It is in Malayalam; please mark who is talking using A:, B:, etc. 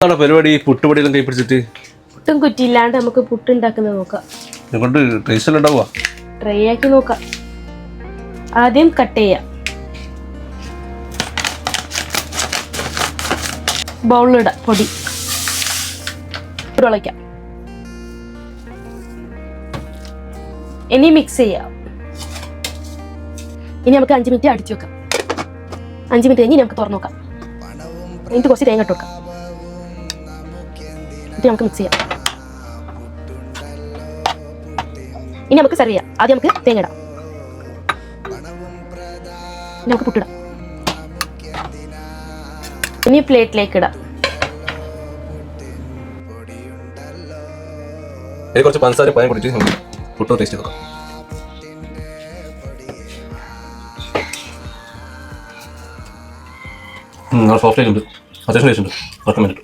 A: എന്താണ് പരിപാടി? പുട്ടുപൊടിയെല്ലാം കൈ പിടിച്ചിട്ട്
B: പുട്ടും കുറ്റിയില്ലാണ്ട് നമുക്ക് പുട്ടുണ്ടാക്കുന്നത് നോക്കാം.
A: കൊണ്ട് ടേസ്റ്റ് എല്ലാം ഉണ്ടാവുക?
B: ട്രൈ ആക്കി നോക്കാം. ആദ്യം കട്ട് ചെയ്യാം. ബൗളിലിടാം പൊടി. ഉരുളയ്ക്കാം. ഇനി മിക്സ് ചെയ്യാം. ഇനി നമുക്ക് 5 മിനിറ്റ് അടിച്ചു വെക്കാം. 5 മിനിറ്റ് കഴിഞ്ഞ് നമുക്ക് തുറന്നു നോക്കാം. എന്നിട്ട് കുറച്ച് തേങ്ങ ഇട്ട് കൊടുക്കാം. എന്നിട്ട് നമുക്ക് മിക്സ് ചെയ്യാം. ഇനി നമുക്ക് സെർവ് ചെയ്യാം. ആദ്യം നമുക്ക് തേങ്ങ ഇടാം. ഇനി നമുക്ക് പുട്ടിടാം. ഇനി പ്ലേറ്റിലേക്ക് ഇടാം.
A: കുറച്ച് പഞ്ചസാര പായം കുടിച്ച് നമുക്ക് പുട്ടോ ടേസ്റ്റ് നോക്കാം. സോഫ്റ്റ് ആയിട്ടുണ്ട്, അത്യാവശ്യം ടേസ്റ്റ് ഉണ്ട്. 10 മിനിറ്റ്.